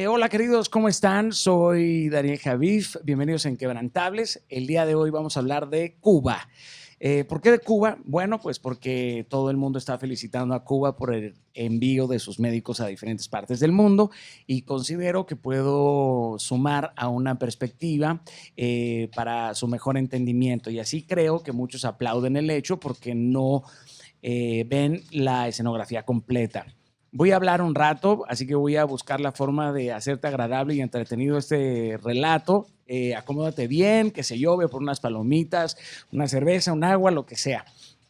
Hola queridos, ¿cómo están? Soy Daniel Javif, bienvenidos a Inquebrantables. El día de hoy vamos a hablar de Cuba. ¿Por qué de Cuba? Bueno, pues porque todo el mundo está felicitando a Cuba por el envío de sus médicos a diferentes partes del mundo y considero que puedo sumar a una perspectiva para su mejor entendimiento, y así creo que muchos aplauden el hecho porque no ven la escenografía completa. Voy a hablar un rato, así que voy a buscar la forma de hacerte agradable y entretenido este relato. Acomódate bien, qué sé yo, ve por unas palomitas, una cerveza, un agua, lo que sea.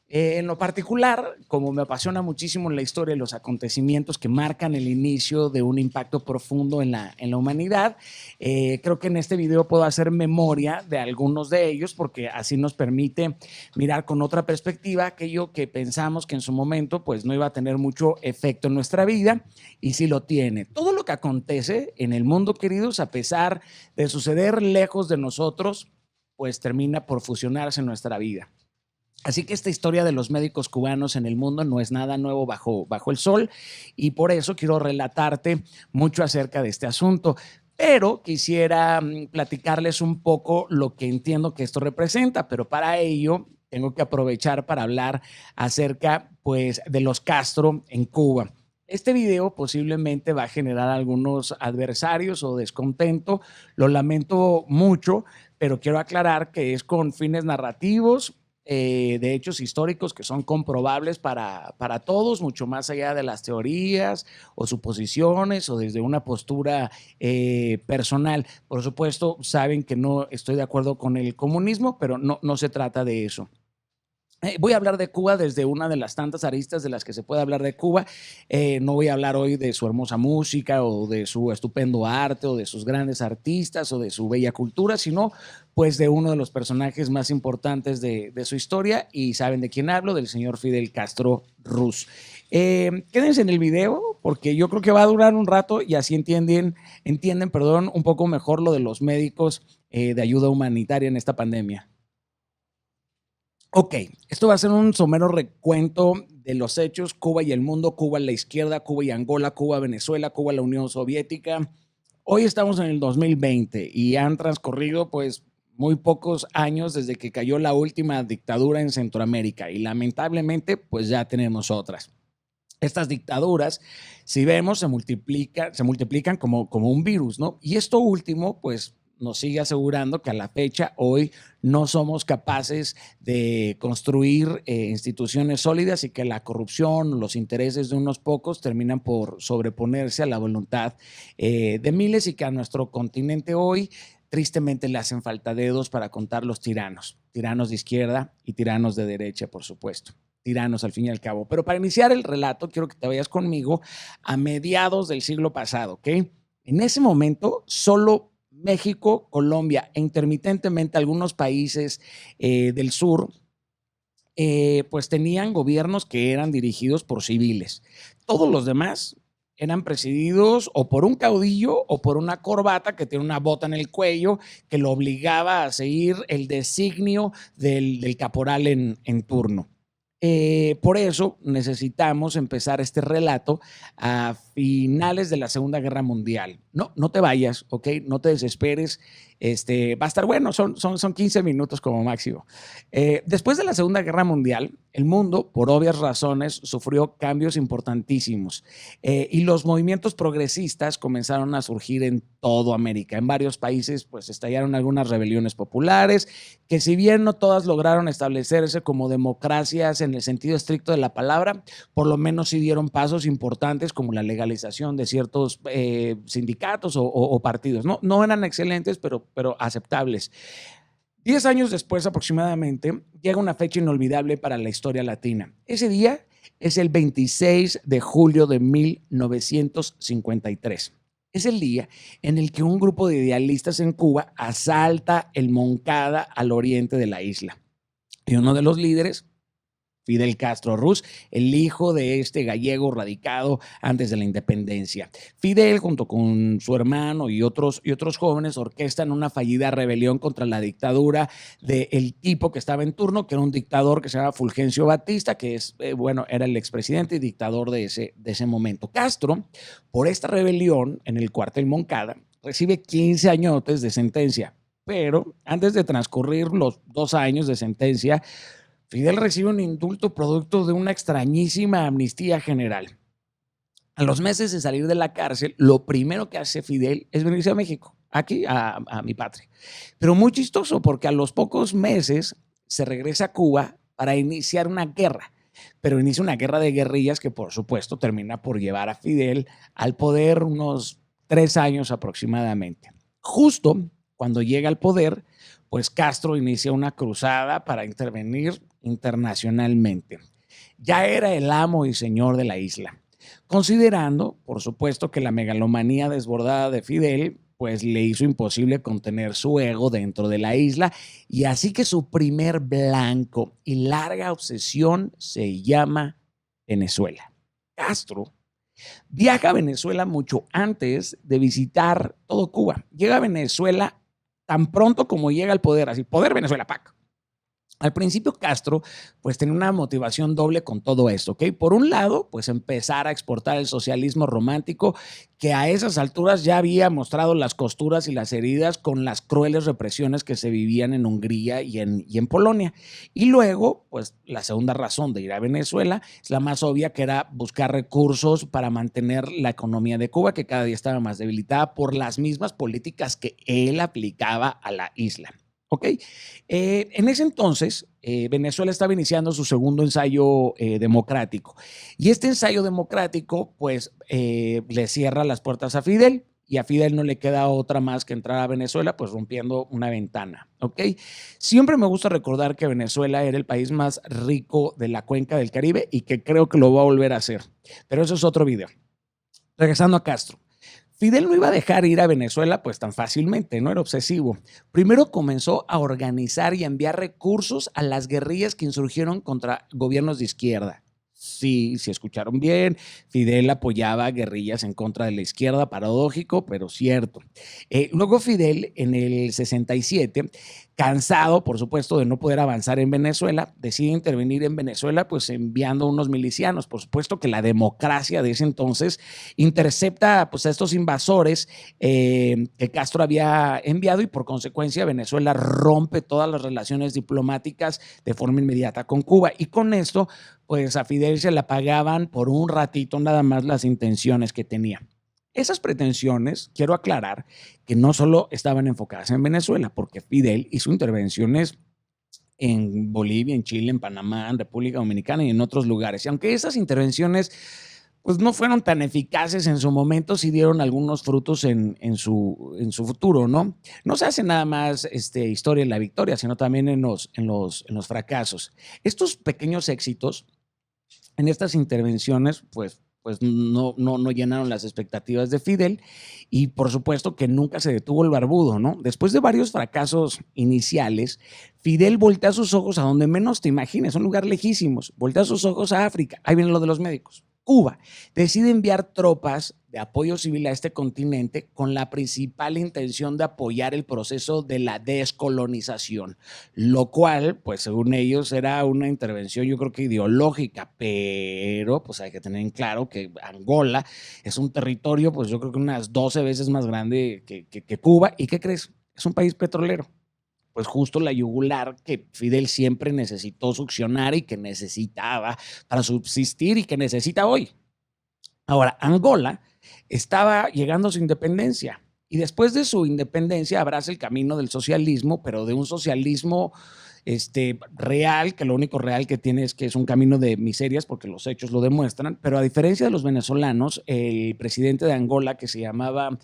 En lo particular, como me apasiona muchísimo la historia y los acontecimientos que marcan el inicio de un impacto profundo en la humanidad, creo que en este video puedo hacer memoria de algunos de ellos porque así nos permite mirar con otra perspectiva aquello que pensamos que en su momento pues no iba a tener mucho efecto en nuestra vida, y sí lo tiene. Todo lo que acontece en el mundo, queridos, a pesar de suceder lejos de nosotros, pues termina por fusionarse en nuestra vida. Así que esta historia de los médicos cubanos en el mundo no es nada nuevo bajo el sol, y por eso quiero relatarte mucho acerca de este asunto. Pero quisiera platicarles un poco lo que entiendo que esto representa, pero para ello tengo que aprovechar para hablar acerca pues, de los Castro en Cuba. Este video posiblemente va a generar algunos adversarios o descontento, lo lamento mucho, pero quiero aclarar que es con fines narrativos, de hechos históricos que son comprobables para todos, mucho más allá de las teorías o suposiciones o desde una postura personal. Por supuesto, saben que no estoy de acuerdo con el comunismo, pero no se trata de eso. Voy a hablar de Cuba desde una de las tantas aristas de las que se puede hablar de Cuba. No voy a hablar hoy de su hermosa música o de su estupendo arte o de sus grandes artistas o de su bella cultura, sino pues de uno de los personajes más importantes de su historia, y saben de quién hablo, del señor Fidel Castro Ruz. Quédense en el video porque yo creo que va a durar un rato y así entienden un poco mejor lo de los médicos de ayuda humanitaria en esta pandemia. Ok, esto va a ser un somero recuento de los hechos: Cuba y el mundo, Cuba la izquierda, Cuba y Angola, Cuba, Venezuela, Cuba, la Unión Soviética. Hoy estamos en el 2020 y han transcurrido pues muy pocos años desde que cayó la última dictadura en Centroamérica, y lamentablemente pues ya tenemos otras. Estas dictaduras, si vemos, se multiplican como un virus, ¿no? Y esto último, pues nos sigue asegurando que a la fecha, hoy, no somos capaces de construir instituciones sólidas, y que la corrupción, los intereses de unos pocos terminan por sobreponerse a la voluntad de miles, y que a nuestro continente hoy tristemente le hacen falta dedos para contar los tiranos de izquierda y tiranos de derecha, por supuesto. Tiranos al fin y al cabo. Pero para iniciar el relato, quiero que te vayas conmigo a mediados del siglo pasado, ¿ok? En ese momento, solo México, Colombia e intermitentemente algunos países del sur, pues tenían gobiernos que eran dirigidos por civiles. Todos los demás eran presididos o por un caudillo o por una corbata que tiene una bota en el cuello que lo obligaba a seguir el designio del caporal en turno. Por eso necesitamos empezar este relato a finales de la Segunda Guerra Mundial. No te vayas, ¿ok? No te desesperes. Va a estar bueno, son 15 minutos como máximo. Después de la Segunda Guerra Mundial, el mundo, por obvias razones, sufrió cambios importantísimos, y los movimientos progresistas comenzaron a surgir en toda América. En varios países pues estallaron algunas rebeliones populares que, si bien no todas lograron establecerse como democracias en el sentido estricto de la palabra, por lo menos sí dieron pasos importantes como la legalización de ciertos sindicatos o partidos. No eran excelentes, pero aceptables. 10 años después aproximadamente, llega una fecha inolvidable para la historia latina. Ese día es el 26 de julio de 1953. Es el día en el que un grupo de idealistas en Cuba asalta el Moncada al oriente de la isla. Y uno de los líderes Fidel Castro Ruz, el hijo de este gallego radicado antes de la independencia. Fidel, junto con su hermano y otros jóvenes, orquestan una fallida rebelión contra la dictadura del tipo que estaba en turno, que era un dictador que se llama Fulgencio Batista, que era el expresidente y dictador de ese momento. Castro, por esta rebelión en el cuartel Moncada, recibe 15 añotes de sentencia, pero antes de transcurrir los 2 años de sentencia, Fidel recibe un indulto producto de una extrañísima amnistía general. A los meses de salir de la cárcel, lo primero que hace Fidel es venirse a México, aquí a mi patria. Pero muy chistoso, porque a los pocos meses se regresa a Cuba para iniciar una guerra. Pero inicia una guerra de guerrillas que, por supuesto, termina por llevar a Fidel al poder unos 3 años aproximadamente. Justo cuando llega al poder, pues Castro inicia una cruzada para intervenir internacionalmente. Ya era el amo y señor de la isla, considerando, por supuesto, que la megalomanía desbordada de Fidel pues le hizo imposible contener su ego dentro de la isla, y así que su primer blanco y larga obsesión se llama Venezuela. Castro viaja a Venezuela mucho antes de visitar todo Cuba. Llega a Venezuela tan pronto como llega al poder, así, poder Venezuela, PAC. Al principio Castro pues tenía una motivación doble con todo esto, ¿ok? Por un lado, pues empezar a exportar el socialismo romántico, que a esas alturas ya había mostrado las costuras y las heridas con las crueles represiones que se vivían en Hungría y en Polonia. Y luego, pues la segunda razón de ir a Venezuela es la más obvia, que era buscar recursos para mantener la economía de Cuba, que cada día estaba más debilitada por las mismas políticas que él aplicaba a la isla. ¿Ok? En ese entonces, Venezuela estaba iniciando su segundo ensayo democrático. Y este ensayo democrático, pues, le cierra las puertas a Fidel. Y a Fidel no le queda otra más que entrar a Venezuela, pues rompiendo una ventana. ¿Ok? Siempre me gusta recordar que Venezuela era el país más rico de la cuenca del Caribe y que creo que lo va a volver a hacer. Pero eso es otro video. Regresando a Castro. Fidel no iba a dejar ir a Venezuela pues tan fácilmente, no era obsesivo. Primero comenzó a organizar y a enviar recursos a las guerrillas que insurgieron contra gobiernos de izquierda. Sí, si escucharon bien, Fidel apoyaba guerrillas en contra de la izquierda, paradójico, pero cierto. Luego Fidel, en el 67, cansado, por supuesto, de no poder avanzar en Venezuela, decide intervenir en Venezuela, pues enviando unos milicianos. Por supuesto que la democracia de ese entonces intercepta pues, a estos invasores que Castro había enviado, y por consecuencia Venezuela rompe todas las relaciones diplomáticas de forma inmediata con Cuba. Y con esto, pues a Fidel se le apagaban por un ratito nada más las intenciones que tenía. Esas pretensiones, quiero aclarar, que no solo estaban enfocadas en Venezuela, porque Fidel hizo intervenciones en Bolivia, en Chile, en Panamá, en República Dominicana y en otros lugares. Y aunque esas intervenciones pues no fueron tan eficaces en su momento, sí dieron algunos frutos en su futuro, ¿no? No se hace nada más historia en la victoria, sino también en los fracasos. Estos pequeños éxitos en estas intervenciones, pues no llenaron las expectativas de Fidel, y por supuesto que nunca se detuvo el barbudo, ¿no? Después de varios fracasos iniciales, Fidel voltea sus ojos a donde menos te imagines, un lugar lejísimos, voltea sus ojos a África, ahí viene lo de los médicos. Cuba decide enviar tropas de apoyo civil a este continente con la principal intención de apoyar el proceso de la descolonización, lo cual, pues según ellos, era una intervención yo creo que ideológica, pero pues hay que tener en claro que Angola es un territorio, pues yo creo que unas 12 veces más grande que Cuba. ¿Y qué crees? Es un país petrolero. Pues justo la yugular que Fidel siempre necesitó succionar y que necesitaba para subsistir y que necesita hoy. Ahora, Angola estaba llegando a su independencia, y después de su independencia abraza el camino del socialismo, pero de un socialismo real, que lo único real que tiene es que es un camino de miserias, porque los hechos lo demuestran. Pero a diferencia de los venezolanos, el presidente de Angola, que se llamaba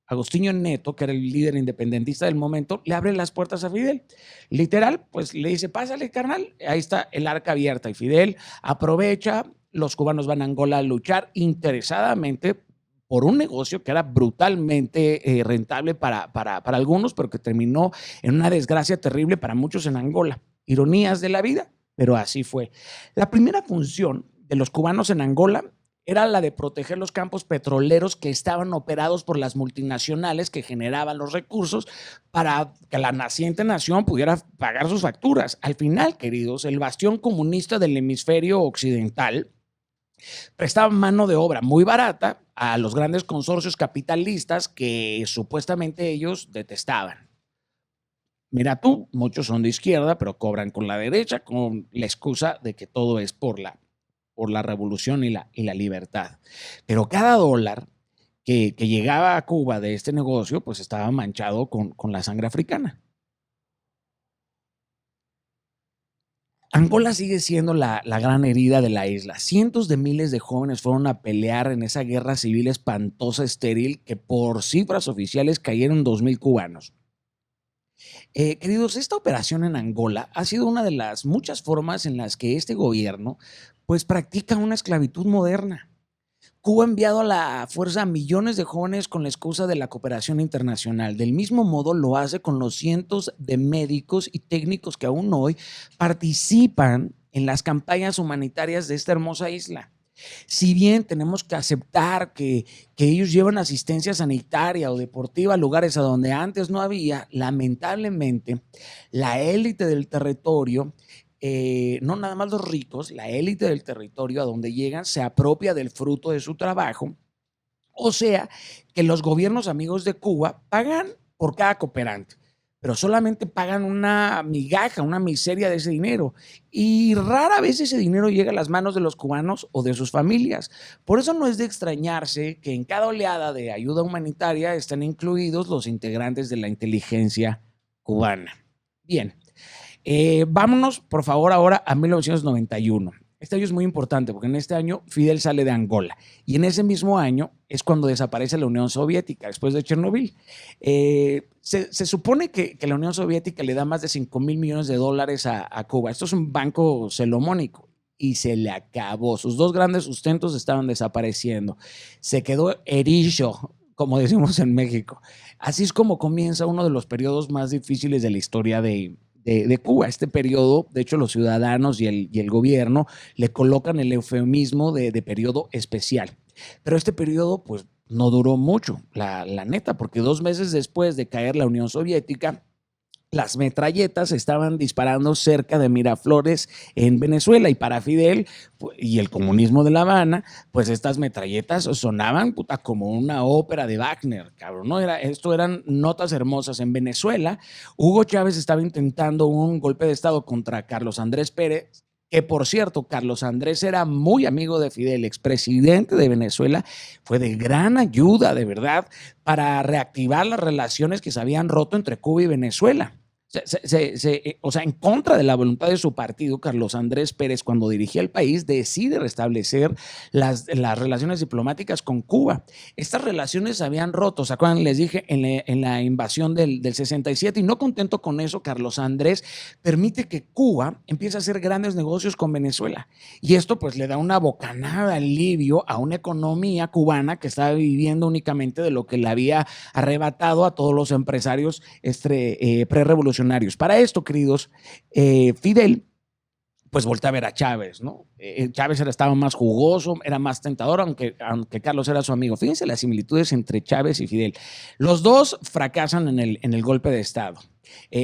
Agostinho Neto, que era el líder independentista del momento, le abre las puertas a Fidel. Literal, pues le dice, pásale, carnal, ahí está el arca abierta. Y Fidel aprovecha, los cubanos van a Angola a luchar interesadamente por un negocio que era brutalmente rentable para algunos, pero que terminó en una desgracia terrible para muchos en Angola. Ironías de la vida, pero así fue. La primera función de los cubanos en Angola era la de proteger los campos petroleros que estaban operados por las multinacionales que generaban los recursos para que la naciente nación pudiera pagar sus facturas. Al final, queridos, el bastión comunista del hemisferio occidental prestaba mano de obra muy barata a los grandes consorcios capitalistas que supuestamente ellos detestaban. Mira tú, muchos son de izquierda, pero cobran con la derecha con la excusa de que todo es por la revolución y la libertad. Pero cada dólar que llegaba a Cuba de este negocio, pues estaba manchado con la sangre africana. Angola sigue siendo la gran herida de la isla. Cientos de miles de jóvenes fueron a pelear en esa guerra civil espantosa, estéril, que por cifras oficiales cayeron 2,000 cubanos. Queridos, esta operación en Angola ha sido una de las muchas formas en las que este gobierno pues practica una esclavitud moderna. Cuba ha enviado a la fuerza a millones de jóvenes con la excusa de la cooperación internacional. Del mismo modo lo hace con los cientos de médicos y técnicos que aún hoy participan en las campañas humanitarias de esta hermosa isla. Si bien tenemos que aceptar que ellos llevan asistencia sanitaria o deportiva a lugares a donde antes no había, lamentablemente la élite del territorio, no nada más los ricos, la élite del territorio a donde llegan se apropia del fruto de su trabajo. O sea, que los gobiernos amigos de Cuba pagan por cada cooperante, pero solamente pagan una migaja, una miseria de ese dinero. Y rara vez ese dinero llega a las manos de los cubanos o de sus familias. Por eso no es de extrañarse que en cada oleada de ayuda humanitaria estén incluidos los integrantes de la inteligencia cubana. Bien, vámonos por favor ahora a 1991. Este año es muy importante porque en este año Fidel sale de Angola y en ese mismo año es cuando desaparece la Unión Soviética después de Chernobyl. Se supone que la Unión Soviética le da más de 5,000 millones de dólares a Cuba. Esto es un banco salomónico y se le acabó. Sus dos grandes sustentos estaban desapareciendo. Se quedó erizo, como decimos en México. Así es como comienza uno de los periodos más difíciles de la historia de Cuba. Este periodo, de hecho, los ciudadanos y el gobierno le colocan el eufemismo de periodo especial. Pero este periodo, pues, no duró mucho, la neta, porque 2 meses después de caer la Unión Soviética, las metralletas estaban disparando cerca de Miraflores en Venezuela y para Fidel y el comunismo de La Habana, pues estas metralletas sonaban como una ópera de Wagner, cabrón, ¿no? Esto eran notas hermosas. En Venezuela, Hugo Chávez estaba intentando un golpe de estado contra Carlos Andrés Pérez, que por cierto, Carlos Andrés era muy amigo de Fidel, expresidente de Venezuela, fue de gran ayuda, de verdad, para reactivar las relaciones que se habían roto entre Cuba y Venezuela. O sea, en contra de la voluntad de su partido, Carlos Andrés Pérez, cuando dirigía el país, decide restablecer las relaciones diplomáticas con Cuba. Estas relaciones se habían roto, ¿se acuerdan? Les dije en la invasión del 67, y no contento con eso, Carlos Andrés permite que Cuba empiece a hacer grandes negocios con Venezuela. Y esto pues le da una bocanada de alivio a una economía cubana que estaba viviendo únicamente de lo que le había arrebatado a todos los empresarios pre-revolucionarios. Para esto, queridos, Fidel pues voltea a ver a Chávez, ¿no? Chávez estaba más jugoso, era más tentador, aunque Carlos era su amigo. Fíjense las similitudes entre Chávez y Fidel. Los dos fracasan en el golpe de Estado.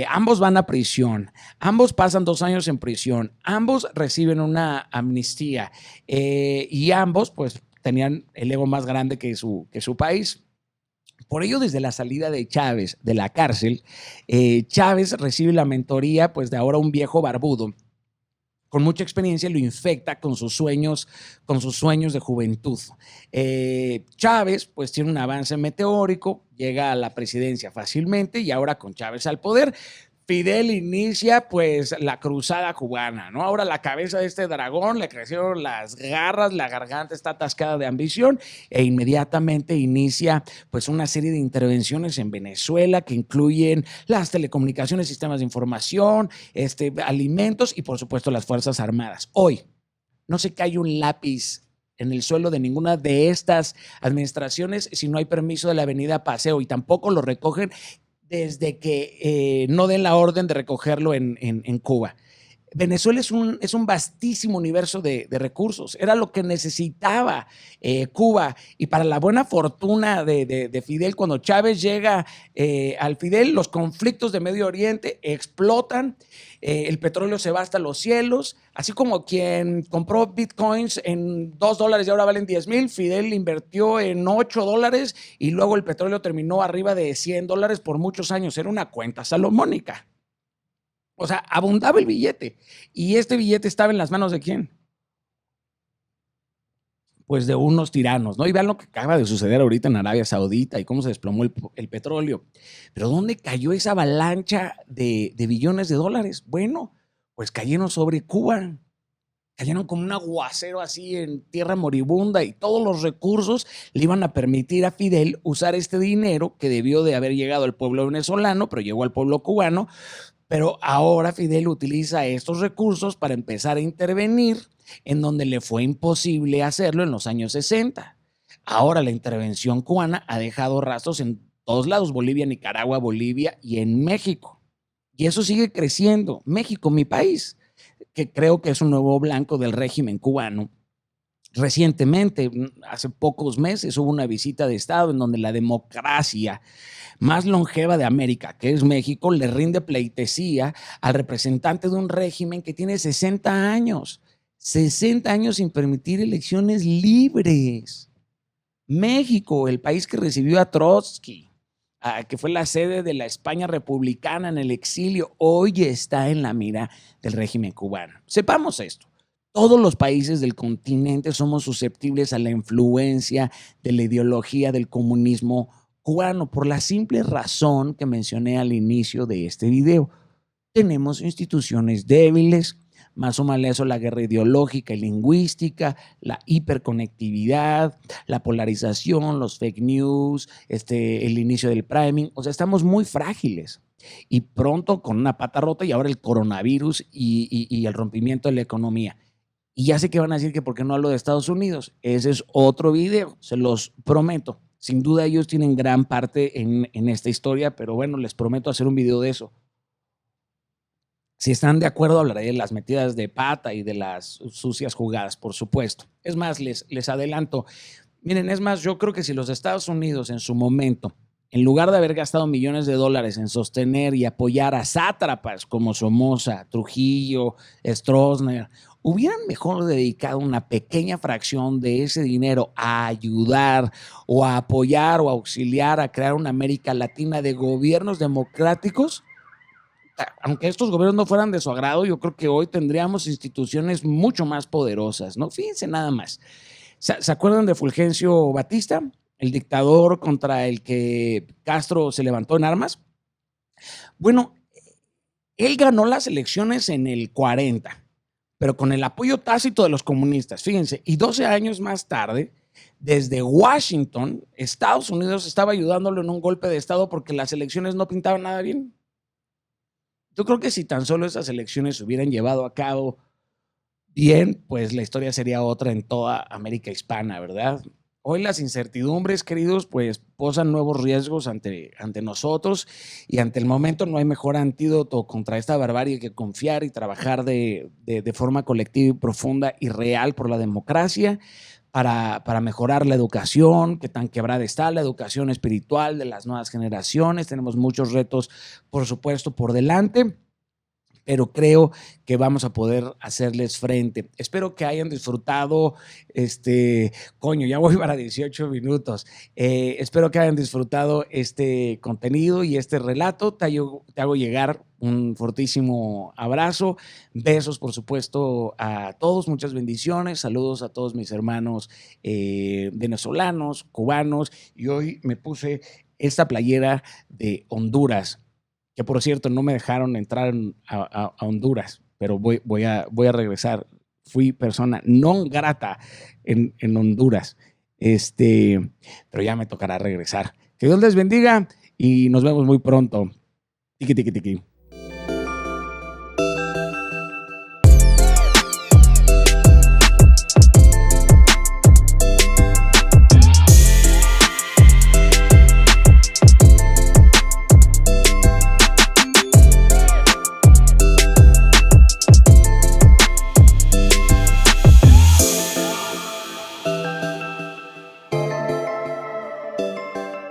Ambos van a prisión, ambos pasan 2 años en prisión, ambos reciben una amnistía y ambos pues tenían el ego más grande que su país. Por ello, desde la salida de Chávez de la cárcel, Chávez recibe la mentoría pues de ahora un viejo barbudo con mucha experiencia, lo infecta con sus sueños de juventud. Chávez pues tiene un avance meteórico, llega a la presidencia fácilmente y ahora con Chávez al poder, Fidel inicia pues la cruzada cubana, ¿no? Ahora la cabeza de este dragón le crecieron las garras, la garganta está atascada de ambición e inmediatamente inicia pues una serie de intervenciones en Venezuela que incluyen las telecomunicaciones, sistemas de información, alimentos y por supuesto las Fuerzas Armadas. Hoy no se cae un lápiz en el suelo de ninguna de estas administraciones si no hay permiso de la avenida Paseo y tampoco lo recogen desde que no den la orden de recogerlo en Cuba. Venezuela es un vastísimo universo de recursos. Era lo que necesitaba Cuba. Y para la buena fortuna de Fidel, cuando Chávez llega al Fidel, los conflictos de Medio Oriente explotan, el petróleo se va hasta los cielos, así como quien compró bitcoins en $2 y ahora valen 10,000, Fidel invirtió en $8 y luego el petróleo terminó arriba de $100 por muchos años. Era una cuenta salomónica. O sea, abundaba el billete. ¿Y este billete estaba en las manos de quién? Pues de unos tiranos, ¿no? Y vean lo que acaba de suceder ahorita en Arabia Saudita y cómo se desplomó el petróleo. Pero ¿dónde cayó esa avalancha de billones de dólares? Bueno, pues cayeron sobre Cuba. Cayeron como un aguacero así en tierra moribunda y todos los recursos le iban a permitir a Fidel usar este dinero que debió de haber llegado al pueblo venezolano, pero llegó al pueblo cubano. Pero ahora Fidel utiliza estos recursos para empezar a intervenir en donde le fue imposible hacerlo en los años 60. Ahora la intervención cubana ha dejado rastros en todos lados, Bolivia, Nicaragua, Bolivia y en México. Y eso sigue creciendo. México, mi país, que creo que es un nuevo blanco del régimen cubano. Recientemente, hace pocos meses, hubo una visita de Estado en donde la democracia más longeva de América, que es México, le rinde pleitesía al representante de un régimen que tiene 60 años, 60 años sin permitir elecciones libres. México, el país que recibió a Trotsky, que fue la sede de la España republicana en el exilio, hoy está en la mira del régimen cubano. Sepamos esto. Todos los países del continente somos susceptibles a la influencia de la ideología del comunismo cubano por la simple razón que mencioné al inicio de este video. Tenemos instituciones débiles, más o menos eso, la guerra ideológica y lingüística, la hiperconectividad, la polarización, los fake news, el inicio del priming. O sea, estamos muy frágiles. Y pronto con una pata rota y ahora el coronavirus y el rompimiento de la economía. Y ya sé que van a decir que por qué no hablo de Estados Unidos. Ese es otro video, se los prometo. Sin duda ellos tienen gran parte en esta historia, pero bueno, les prometo hacer un video de eso. Si están de acuerdo, hablaré de las metidas de pata y de las sucias jugadas, por supuesto. Es más, les adelanto. Miren, es más, yo creo que si los Estados Unidos en su momento, en lugar de haber gastado millones de dólares en sostener y apoyar a sátrapas como Somoza, Trujillo, Stroessner, hubieran mejor dedicado una pequeña fracción de ese dinero a ayudar o a apoyar o a auxiliar a crear una América Latina de gobiernos democráticos, aunque estos gobiernos no fueran de su agrado, yo creo que hoy tendríamos instituciones mucho más poderosas, ¿no? Fíjense nada más. ¿Se acuerdan de Fulgencio Batista, el dictador contra el que Castro se levantó en armas? Bueno, él ganó las elecciones en el 40, pero con el apoyo tácito de los comunistas, fíjense, y 12 años más tarde, desde Washington, Estados Unidos estaba ayudándolo en un golpe de Estado porque las elecciones no pintaban nada bien. Yo creo que si tan solo esas elecciones se hubieran llevado a cabo bien, pues la historia sería otra en toda América hispana, ¿verdad? Hoy las incertidumbres, queridos, pues posan nuevos riesgos ante nosotros y ante el momento no hay mejor antídoto contra esta barbarie que confiar y trabajar de forma colectiva y profunda y real por la democracia para mejorar la educación, que tan quebrada está, la educación espiritual de las nuevas generaciones. Tenemos muchos retos, por supuesto, por delante, pero creo que vamos a poder hacerles frente. Espero que hayan disfrutado, ya voy para 18 minutos. Espero que hayan disfrutado este contenido y este relato. Te hago llegar un fortísimo abrazo, besos por supuesto a todos, muchas bendiciones, saludos a todos mis hermanos venezolanos, cubanos, y hoy me puse esta playera de Honduras, que por cierto no me dejaron entrar a Honduras, pero voy a regresar. Fui persona non grata en Honduras, pero ya me tocará regresar. Que Dios les bendiga y nos vemos muy pronto. Tiki, tiki, tiki.